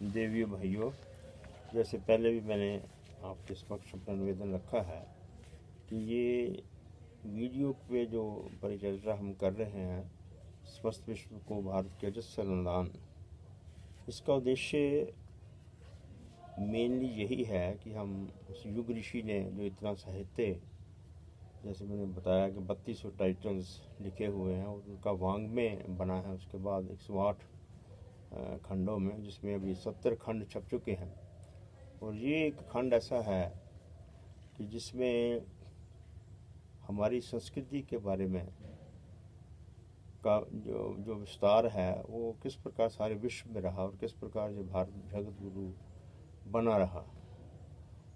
देवियों भाइयों, जैसे पहले भी मैंने आपके समक्ष अपना निवेदन रखा है कि ये वीडियो पे जो परिचर्चा हम कर रहे हैं समस्त विश्व को भारत के अजस्त्र अनुदान, इसका उद्देश्य मेनली यही है कि हम उस युग ऋषि ने जो इतना साहित्य, जैसे मैंने बताया कि 3200 टाइटल्स लिखे हुए हैं और उनका वाङ्मय बना है, उसके बाद 108 खंडों में, जिसमें अभी 70 खंड छप चुके हैं। और ये एक खंड ऐसा है कि जिसमें हमारी संस्कृति के बारे में का जो विस्तार है वो किस प्रकार सारे विश्व में रहा और किस प्रकार जो भारत जगत गुरु बना रहा,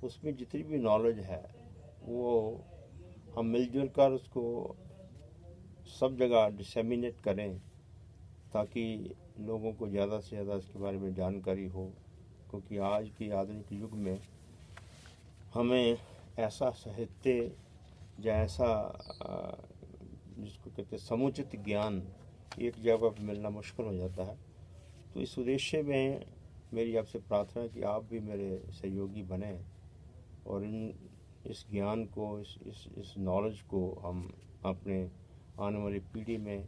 उसमें जितनी भी नॉलेज है वो हम मिलजुल कर उसको सब जगह डिसेमिनेट करें ताकि लोगों को ज़्यादा से ज़्यादा इसके बारे में जानकारी हो। क्योंकि आज की आधुनिक युग में हमें ऐसा साहित्य या ऐसा जिसको कहते हैं समुचित ज्ञान एक जगह पर मिलना मुश्किल हो जाता है। तो इस उद्देश्य में मेरी आपसे प्रार्थना है कि आप भी मेरे सहयोगी बने और इस ज्ञान को, इस नॉलेज को हम अपने आने वाली पीढ़ी में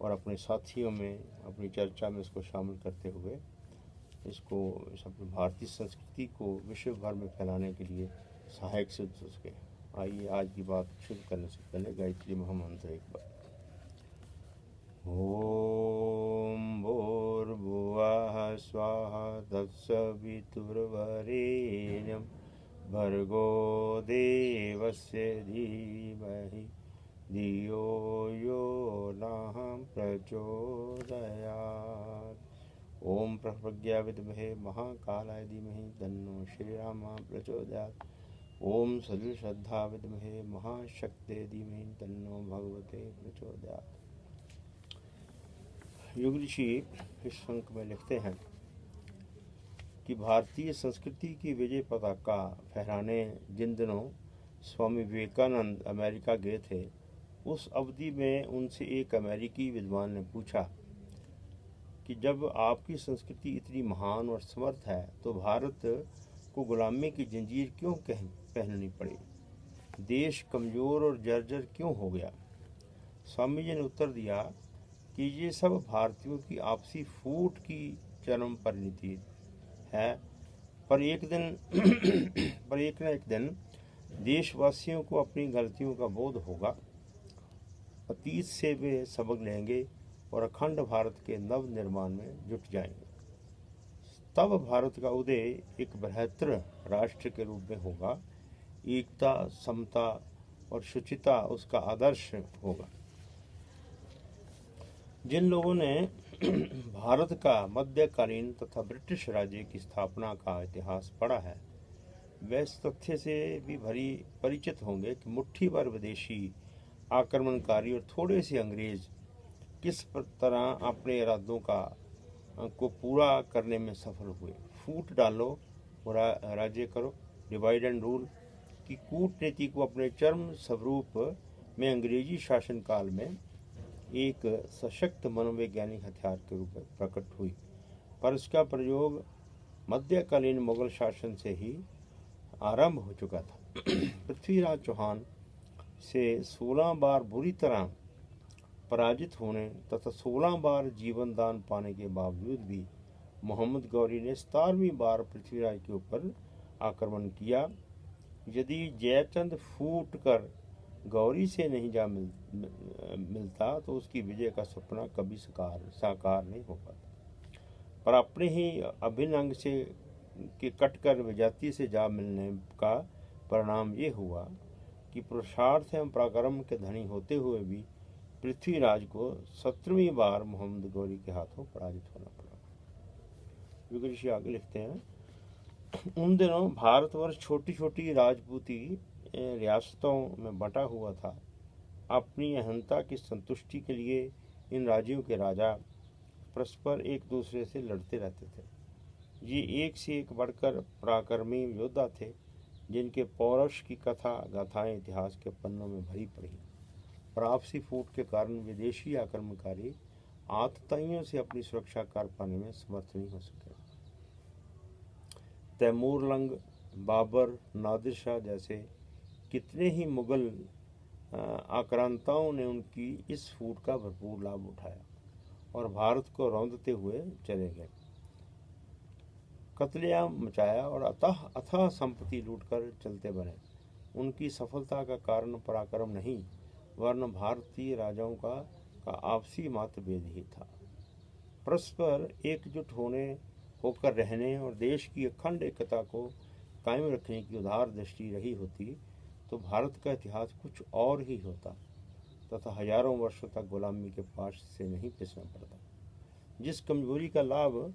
और अपने साथियों में, अपनी चर्चा में इसको शामिल करते हुए इसको अपनी भारतीय संस्कृति को विश्व भर में फैलाने के लिए सहायक सिद्ध हो सके। आइए आज की बात शुरू करने से पहले गायत्री महामंत्र एक बार। ओम भूर्भुवः स्वाहा तत्सवितुर्वरेण्यं भर्गो देवस्य धीमहि धियो यो नः प्रचोदयात्। ओम प्रज्ञा विद्महे महाकालाय धीमहि तन्नो श्रीरामः प्रचोदयात्। ओम सद्श्रद्धा विद्महे महाशक्ते धीमहि तन्नो भगवते प्रचोदयात्। युग ऋषि इस अंक में लिखते हैं कि भारतीय संस्कृति की विजय पताका फहराने जिन दिनों स्वामी विवेकानंद अमेरिका गए थे, उस अवधि में उनसे एक अमेरिकी विद्वान ने पूछा कि जब आपकी संस्कृति इतनी महान और समर्थ है तो भारत को गुलामी की जंजीर क्यों पहननी पड़ी? देश कमज़ोर और जर्जर क्यों हो गया? स्वामी जी ने उत्तर दिया कि ये सब भारतीयों की आपसी फूट की चरम परिणति है। पर एक न एक दिन देशवासियों को अपनी गलतियों का बोध होगा, अतीत से वे सबक लेंगे और अखंड भारत के नव निर्माण में जुट जाएंगे। तब भारत का उदय एक बृहत्तर राष्ट्र के रूप में होगा। एकता, समता और शुचिता उसका आदर्श होगा। जिन लोगों ने भारत का मध्यकालीन तथा ब्रिटिश राज्य की स्थापना का इतिहास पढ़ा है, वे इस तथ्य से भी भरी परिचित होंगे कि मुट्ठी भर विदेशी आक्रमणकारी और थोड़े से अंग्रेज किस तरह अपने इरादों को पूरा करने में सफल हुए। फूट डालो और राज्य करो, डिवाइड एंड रूल की कूटनीति को अपने चरम स्वरूप में अंग्रेजी शासनकाल में एक सशक्त मनोवैज्ञानिक हथियार के रूप में प्रकट हुई। पर इसका प्रयोग मध्यकालीन मुगल शासन से ही आरंभ हो चुका था। पृथ्वीराज चौहान से 16 बार बुरी तरह पराजित होने तथा 16 बार जीवन दान पाने के बावजूद भी मोहम्मद गौरी ने 17वीं बार पृथ्वीराज के ऊपर आक्रमण किया। यदि जयचंद फूट कर गौरी से नहीं जा मिलता तो उसकी विजय का सपना कभी साकार नहीं हो पाता। पर अपने ही अभिन्न अंग से के कटकर विजाति से जा मिलने का परिणाम ये हुआ कि पुरुषार्थ एवं पराक्रम के धनी होते हुए भी पृथ्वीराज को 17वीं बार मोहम्मद गौरी के हाथों पराजित होना पड़ा। युग ऋषि आगे लिखते हैं, उन दिनों भारतवर्ष छोटी छोटी राजपूती रियासतों में बटा हुआ था। अपनी अहंता की संतुष्टि के लिए इन राज्यों के राजा परस्पर एक दूसरे से लड़ते रहते थे। ये एक से एक बढ़कर पराक्रमी योद्धा थे, जिनके पौरुष की कथा गाथाएं इतिहास के पन्नों में भरी पड़ी। पर आपसी फूट के कारण विदेशी आक्रमणकारी आतताइयों से अपनी सुरक्षा कर पाने में समर्थ नहीं हो सके। तैमूरलंग, बाबर, नादिर शाह जैसे कितने ही मुगल आक्रांताओं ने उनकी इस फूट का भरपूर लाभ उठाया और भारत को रौंदते हुए चले गए, कत्लेआम मचाया और अथाह संपत्ति लूटकर चलते बने। उनकी सफलता का कारण पराक्रम नहीं, वरन भारतीय राजाओं का आपसी मतभेद ही था। परस्पर एकजुट होकर रहने और देश की अखंड एकता को कायम रखने की उदार दृष्टि रही होती तो भारत का इतिहास कुछ और ही होता तथा हजारों वर्षों तक गुलामी के पाश से नहीं पिसना पड़ता। जिस कमजोरी का लाभ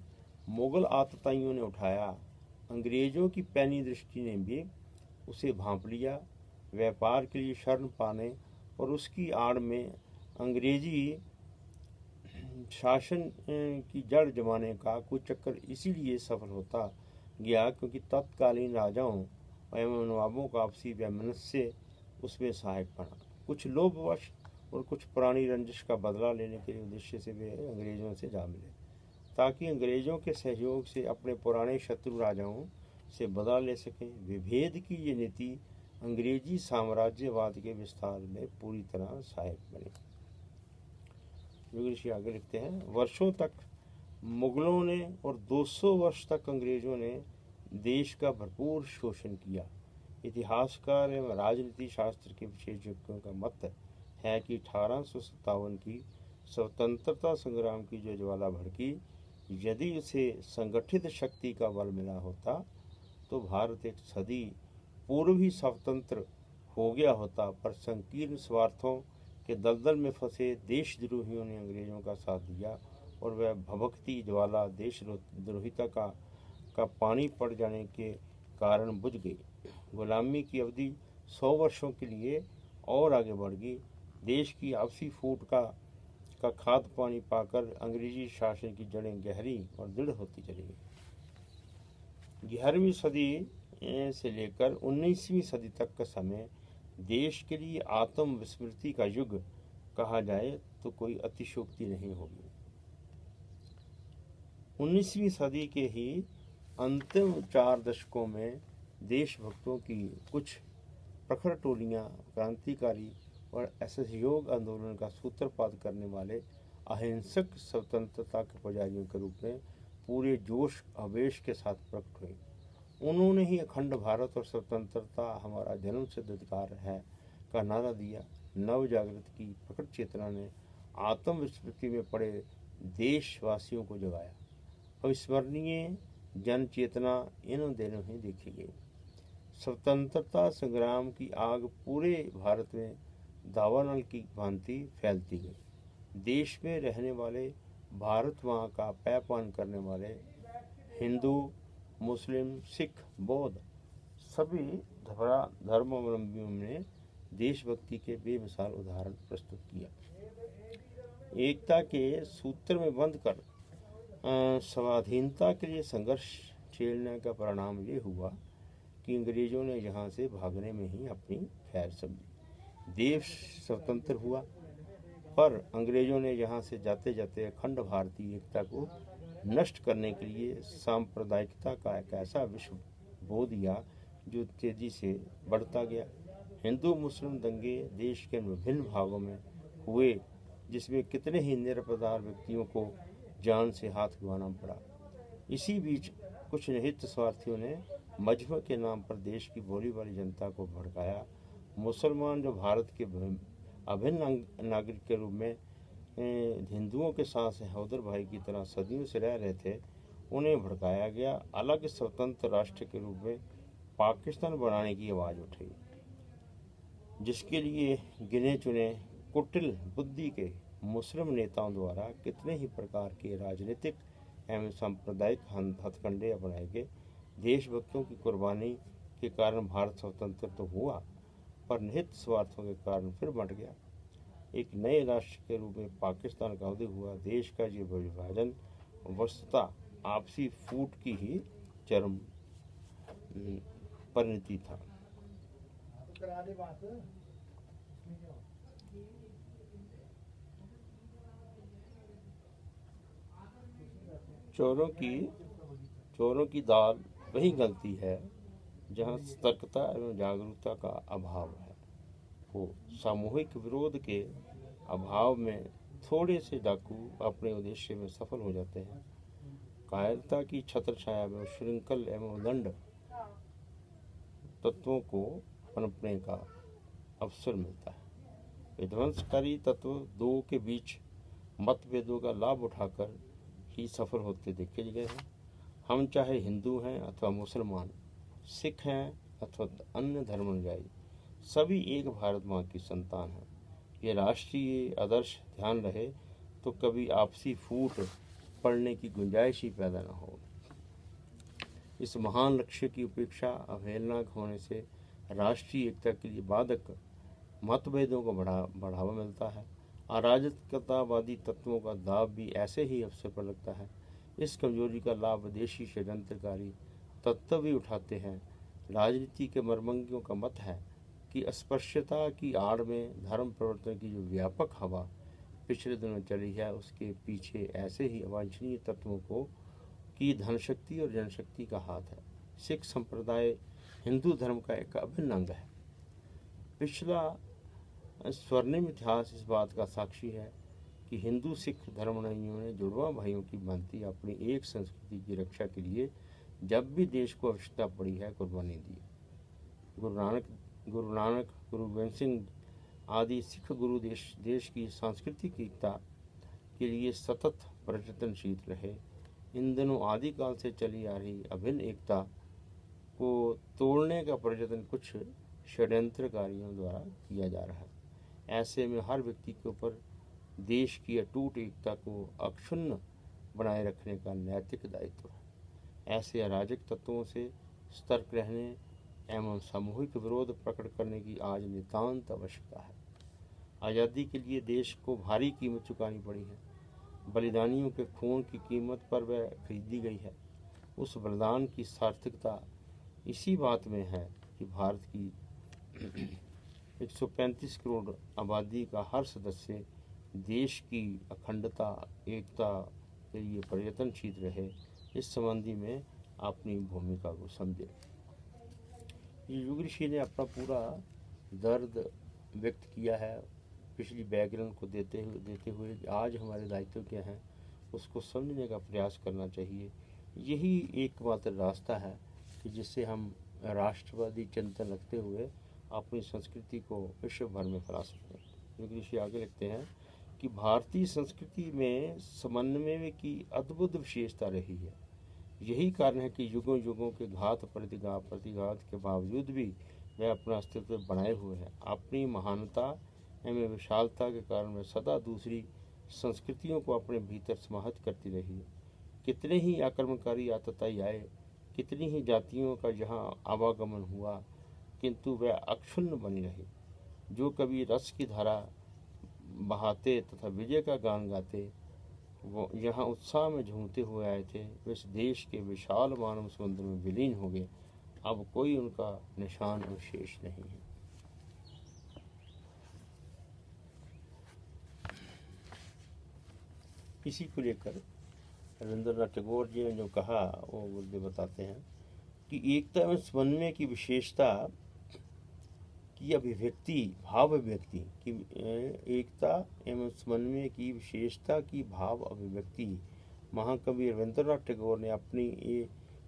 मुगल आतताइयों ने उठाया, अंग्रेजों की पैनी दृष्टि ने भी उसे भांप लिया। व्यापार के लिए शरण पाने और उसकी आड़ में अंग्रेजी शासन की जड़ जमाने का कुचक्कर इसीलिए सफल होता गया क्योंकि तत्कालीन राजाओं एवं नवाबों का आपसी वैमनस्य उसमें सहायक बना। कुछ लोभवश और कुछ पुरानी रंजिश का बदला लेने के उद्देश्य से वे अंग्रेजों से जा मिले ताकि अंग्रेजों के सहयोग से अपने पुराने शत्रु राजाओं से बदला ले सकें। विभेद की ये नीति अंग्रेजी साम्राज्यवाद के विस्तार में पूरी तरह सहायक बनी। ऋषि आगे लिखते हैं, वर्षों तक मुगलों ने और 200 वर्ष तक अंग्रेजों ने देश का भरपूर शोषण किया। इतिहासकार एवं राजनीति शास्त्र के विशेषज्ञों का मत है कि 1857 की स्वतंत्रता संग्राम की जो ज्वाला भड़की, यदि उसे संगठित शक्ति का बल मिला होता तो भारत एक सदी पूर्व ही स्वतंत्र हो गया होता, पर संकीर्ण स्वार्थों के दलदल में फंसे देशद्रोहियों ने अंग्रेजों का साथ दिया और वह भभकती ज्वाला देशद्रोहिता का पानी पड़ जाने के कारण बुझ गई। गुलामी की अवधि 100 वर्षों के लिए और आगे बढ़ गई। देश की आपसी फूट का खाद पानी पाकर अंग्रेजी शासन की जड़ें गहरी और दृढ़ होती चली गई। 11वीं सदी से लेकर 19वीं सदी तक का समय देश के लिए आत्म विस्मृति का युग कहा जाए तो कोई अतिशयोक्ति नहीं होगी। 19वीं सदी के ही अंतिम 4 दशकों में देशभक्तों की कुछ प्रखर टोलियां क्रांतिकारी और असहयोग आंदोलन का सूत्रपात करने वाले अहिंसक स्वतंत्रता के पुजारियों के रूप में पूरे जोश आवेश के साथ प्रकट हुए। उन्होंने ही अखंड भारत और स्वतंत्रता हमारा जन्म सिद्ध अधिकार है का नारा दिया। नव जागृत की प्रकट चेतना ने आत्म विस्मृति में पड़े देशवासियों को जगाया। अविस्मरणीय जन चेतना इन दिनों ही देखी गई। स्वतंत्रता संग्राम की आग पूरे भारत में दावानल की भांति फैलती गई। देश में रहने वाले भारत माँ का पैपान करने वाले हिंदू, मुस्लिम, सिख, बौद्ध सभी धर्मावलंबियों ने देशभक्ति के बेमिसाल उदाहरण प्रस्तुत किया। एकता के सूत्र में बंध कर स्वाधीनता के लिए संघर्ष छेड़ने का परिणाम ये हुआ कि अंग्रेजों ने यहाँ से भागने में ही अपनी खैर समझी। देश स्वतंत्र हुआ, पर अंग्रेजों ने यहाँ से जाते जाते अखंड भारतीय एकता को नष्ट करने के लिए सांप्रदायिकता का एक ऐसा विश्व बो दिया जो तेजी से बढ़ता गया। हिंदू मुस्लिम दंगे देश के विभिन्न भागों में हुए, जिसमें कितने ही निरपराध व्यक्तियों को जान से हाथ गंवाना पड़ा। इसी बीच कुछ निहित स्वार्थियों ने मजहब के नाम पर देश की भोली भाली जनता को भड़काया। मुसलमान जो भारत के अभिन्न नागरिक के रूप में हिंदुओं के साथ सहोदर भाई की तरह सदियों से रह रहे थे, उन्हें भड़काया गया। अलग स्वतंत्र राष्ट्र के रूप में पाकिस्तान बनाने की आवाज़ उठी, जिसके लिए गिने चुने कुटिल बुद्धि के मुस्लिम नेताओं द्वारा कितने ही प्रकार के राजनीतिक एवं सांप्रदायिक हथकंडे अपनाए गए। देशभक्तों की कुर्बानी के कारण भारत स्वतंत्र तो हुआ, पर निहित स्वार्थों के कारण फिर बंट गया। एक नए राष्ट्र के रूप में पाकिस्तान का उदय हुआ। देश का ये विभाजन वस्तुतः आपसी फूट की ही चरम परिणति था। चोरों की दाल वही गलती है जहाँ सतर्कता एवं जागरूकता का अभाव है। वो सामूहिक विरोध के अभाव में थोड़े से डाकू अपने उद्देश्य में सफल हो जाते हैं। कायरता की छत्र छाया में श्रृंखल एवं उदंड तत्वों को पनपने का अवसर मिलता है। विध्वंसकारी तत्व दो के बीच मतभेदों का लाभ उठाकर ही सफल होते देखे गए हैं। हम चाहे हिंदू हैं अथवा मुसलमान, सिख हैं अथवा अन्य धर्म अनुयायी, सभी एक भारत माँ की संतान हैं। ये राष्ट्रीय आदर्श ध्यान रहे तो कभी आपसी फूट पड़ने की गुंजाइश ही पैदा न हो। इस महान लक्ष्य की उपेक्षा अवहेलना होने से राष्ट्रीय एकता के लिए बाधक मतभेदों को बढ़ावा मिलता है। अराजकतावादी तत्वों का दाव भी ऐसे ही अवसर पर लगता है। इस कमजोरी का लाभ विदेशी षड्यंत्रकारी तत्व भी उठाते हैं। राजनीति के मर्मज्ञों का मत है कि अस्पृश्यता की आड़ में धर्म प्रवर्तन की जो व्यापक हवा पिछले दिनों चली है, उसके पीछे ऐसे ही अवांछनीय तत्वों को की धनशक्ति और जनशक्ति का हाथ है। सिख संप्रदाय हिंदू धर्म का एक अभिन्न अंग है। पिछला स्वर्णिम इतिहास इस बात का साक्षी है कि हिंदू सिख धर्मनियों ने जुड़वा भाइयों की भांति अपनी एक संस्कृति की रक्षा के लिए जब भी देश को आवश्यकता पड़ी है कुर्बानी दी। गुरु नानक, गुरु गोबिंद सिंह आदि सिख गुरु देश की सांस्कृतिक एकता के लिए सतत प्रयत्नशील रहे। इन दिनों आदिकाल से चली आ रही अभिन्न एकता को तोड़ने का प्रयत्न कुछ षड्यंत्रकारियों द्वारा किया जा रहा है। ऐसे में हर व्यक्ति के ऊपर देश की अटूट एकता को अक्षुण्ण बनाए रखने का नैतिक दायित्व है। ऐसे अराजक तत्वों से सतर्क रहने एवं सामूहिक विरोध प्रकट करने की आज नितांत आवश्यकता है। आज़ादी के लिए देश को भारी कीमत चुकानी पड़ी है। बलिदानियों के खून की कीमत पर वह खरीदी गई है। उस बलिदान की सार्थकता इसी बात में है कि भारत की 135 करोड़ आबादी का हर सदस्य देश की अखंडता एकता के लिए प्रयत्नशील रहे। इस संबंधी में अपनी भूमिका को समझे। युग ऋषि ने अपना पूरा दर्द व्यक्त किया है पिछली बैकग्राउंड को देते हुए आज हमारे दायित्व क्या हैं उसको समझने का प्रयास करना चाहिए। यही एकमात्र रास्ता है कि जिससे हम राष्ट्रवादी चिंतन रखते हुए अपनी संस्कृति को विश्व भर में फैला सकते हैं। युग ऋषि आगे लिखते हैं कि भारतीय संस्कृति में समन्वय की अद्भुत विशेषता रही है। यही कारण है कि युगों युगों के घात प्रतिघात के बावजूद भी वह अपना अस्तित्व बनाए हुए है। अपनी महानता एवं विशालता के कारण वह सदा दूसरी संस्कृतियों को अपने भीतर समाहित करती रही है। कितने ही आक्रमणकारी आतताई आए, कितनी ही जातियों का यहाँ आवागमन हुआ, किंतु वह अक्षुण्ण बनी रही। जो कभी रस की धारा बहाते तथा विजय का गान गाते वो यहाँ उत्साह में झूमते हुए आए थे, वे इस देश के विशाल मानव समुद्र में विलीन हो गए। अब कोई उनका निशान अवशेष नहीं है। इसी को लेकर रविंद्रनाथ टैगोर जी ने जो कहा वो मुझे बताते हैं कि एकता एवं समन्वय की विशेषता की अभिव्यक्ति भाव अभिव्यक्ति की एकता एवं समन्वय की विशेषता की भाव अभिव्यक्ति महाकवि रविंद्रनाथ टैगोर ने अपनी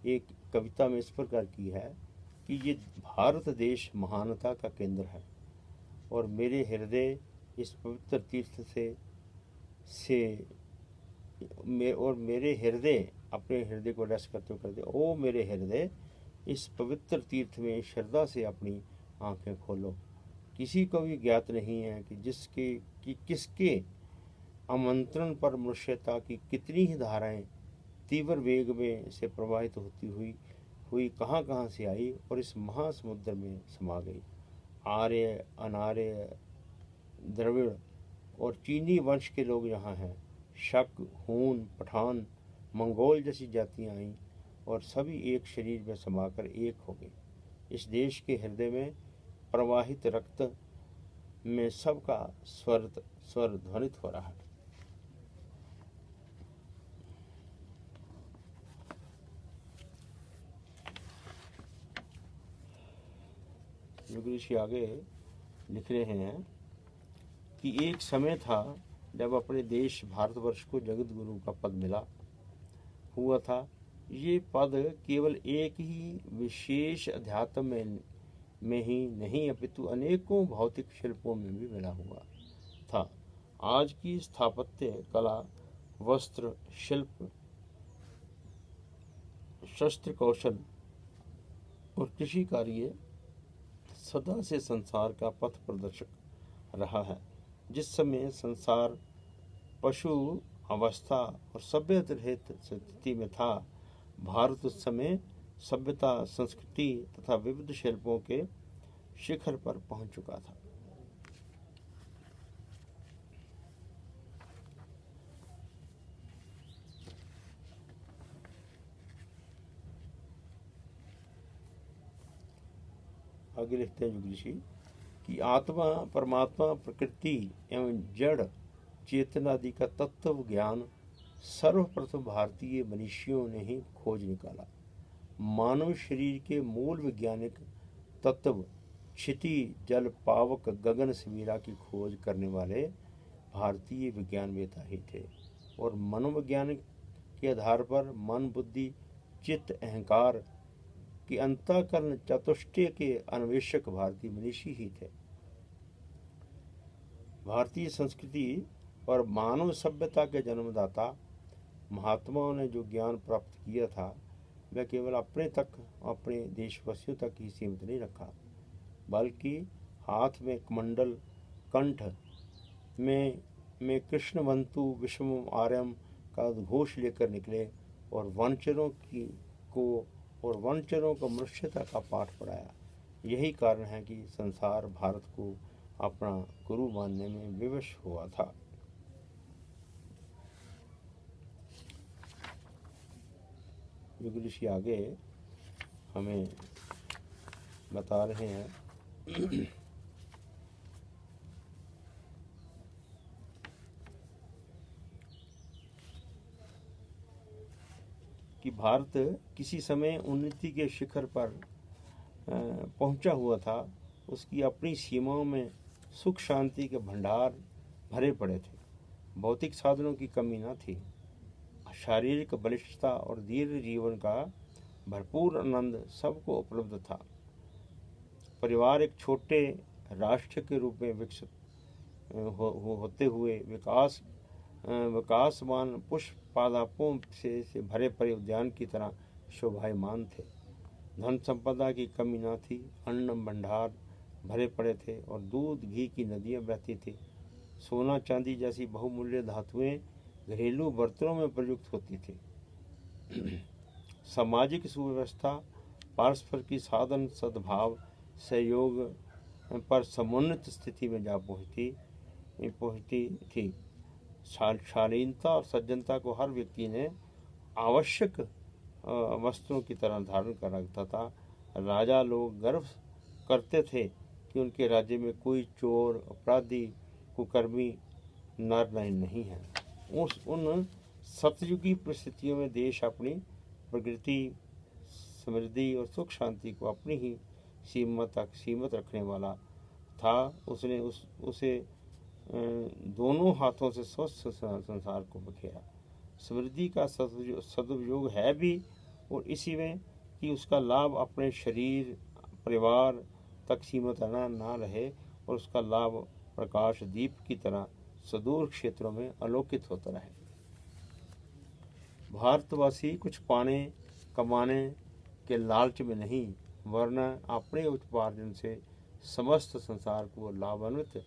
एक कविता में इस प्रकार की है कि ये भारत देश महानता का केंद्र है और मेरे हृदय इस पवित्र तीर्थ और मेरे हृदय अपने हृदय को रस करते हुए कहते ओ मेरे हृदय इस पवित्र तीर्थ में श्रद्धा से अपनी आंखें खोलो। किसी को भी ज्ञात नहीं है कि किसके आमंत्रण पर मनुष्यता की कितनी ही धाराएं तीव्र वेग में से प्रवाहित होती हुई कहाँ कहाँ से आई और इस महासमुद्र में समा गई। आर्य, अनार्य, द्रविड़ और चीनी वंश के लोग यहाँ हैं। शक, हून, पठान, मंगोल जैसी जातियाँ आईं और सभी एक शरीर में समाकर एक हो गई। इस देश के हृदय में प्रवाहित रक्त में सबका स्वर ध्वनित हो रहा है। योगी ऋषि आगे लिख रहे हैं कि एक समय था जब अपने देश भारतवर्ष को जगत गुरु का पद मिला हुआ था। ये पद केवल एक ही विशेष अध्यात्म में ही नहीं अपितु अनेकों भौतिक शिल्पों में भी मिला हुआ था। आज की स्थापत्य कला, वस्त्र शिल्प, शस्त्र कौशल और कृषि कार्य सदा से संसार का पथ प्रदर्शक रहा है। जिस समय संसार पशु अवस्था और सभ्य रहित स्थिति में था, भारत उस समय सभ्यता, संस्कृति तथा विविध शिल्पों के शिखर पर पहुंच चुका था। आगे लिखते हैं योगी ऋषि कि आत्मा, परमात्मा, प्रकृति एवं जड़ चेतना आदि का तत्व ज्ञान सर्वप्रथम भारतीय मनीषियों ने ही खोज निकाला। मानव शरीर के मूल वैज्ञानिक तत्व क्षिति, जल, पावक, गगन समीरा की खोज करने वाले भारतीय विज्ञानवेता ही थे और मनोविज्ञान के आधार पर मन, बुद्धि, चित्त, अहंकार कि अंतःकरण चतुष्टय के अन्वेषक भारतीय मनीषी ही थे। भारतीय संस्कृति और मानव सभ्यता के जन्मदाता महात्माओं ने जो ज्ञान प्राप्त किया था वह केवल अपने तक, अपने देशवासियों तक ही सीमित नहीं रखा, बल्कि हाथ में कमंडल, कंठ में कृष्णवंतु विश्वम आर्यम का उद्घोष लेकर निकले और वनचरों को मनुष्यता का पाठ पढ़ाया। यही कारण है कि संसार भारत को अपना गुरु मानने में विवश हुआ था। योगी ऋषि आगे हमें बता रहे हैं कि भारत किसी समय उन्नति के शिखर पर पहुंचा हुआ था। उसकी अपनी सीमाओं में सुख शांति के भंडार भरे पड़े थे। भौतिक साधनों की कमी न थी। शारीरिक बलिष्ठता और दीर्घ जीवन का भरपूर आनंद सबको उपलब्ध था। परिवार एक छोटे राष्ट्र के रूप में विकसित होते हुए विकासमान पुष्प पादपों से भरे पड़े उद्यान की तरह शोभायमान थे। धन संपदा की कमी न थी। अन्न भंडार भरे पड़े थे और दूध घी की नदियां बहती थी। सोना चांदी जैसी बहुमूल्य धातुएं घरेलू बर्तनों में प्रयुक्त होती थी। सामाजिक सुव्यवस्था परस्पर की साधन सद्भाव सहयोग पर समुन्नत स्थिति में जा पहुंचती थी। शालीनता और सज्जनता को हर व्यक्ति ने आवश्यक वस्त्रों की तरह धारण कर रखता था। राजा लोग गर्व करते थे कि उनके राज्य में कोई चोर, अपराधी, कुकर्मी नर नहीं है। उन सतयुगी परिस्थितियों में देश अपनी प्रकृति, समृद्धि और सुख शांति को अपनी ही सीमा तक सीमित रखने वाला था। उसने उसे दोनों हाथों से स्वस्थ संसार को बखेरा। समृद्धि का सदुपयोग है भी और इसी में कि उसका लाभ अपने शरीर, परिवार तक सीमित ना रहे और उसका लाभ प्रकाश दीप की तरह सुदूर क्षेत्रों में अलोकित होता रहे। भारतवासी कुछ पाने कमाने के लालच में नहीं, वरना अपने उपार्जन से समस्त संसार को लाभान्वित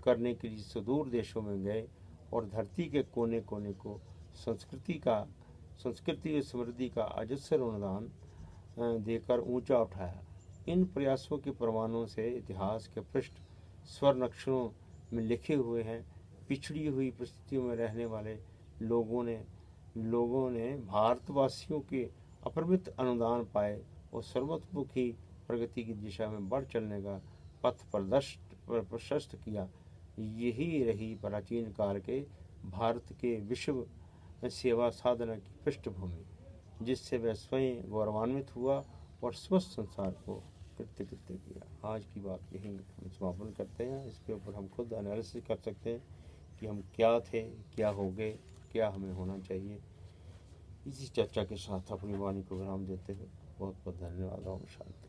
करने के लिए सुदूर देशों में गए और धरती के कोने कोने को संस्कृति और समृद्धि का अजस्र अनुदान देकर ऊंचा उठाया। इन प्रयासों के प्रमाणों से इतिहास के पृष्ठ स्वर्ण अक्षरों में लिखे हुए हैं। पिछड़ी हुई परिस्थितियों में रहने वाले लोगों ने भारतवासियों के अपरिमित अनुदान पाए और सर्वतोमुखी प्रगति की दिशा में बढ़ चलने का पथ प्रशस्त किया। यही रही प्राचीन काल के भारत के विश्व सेवा साधना की पृष्ठभूमि, जिससे वह स्वयं गौरवान्वित हुआ और स्वस्थ संसार को कृत्य किया। आज की बात यहीं हम समापन करते हैं। इसके ऊपर हम खुद एनालिसिस कर सकते हैं कि हम क्या थे, क्या हो गए, क्या हमें होना चाहिए। इसी चर्चा के साथ अपनी वाणी को विराम देते हुए बहुत बहुत धन्यवाद। ओम शांति।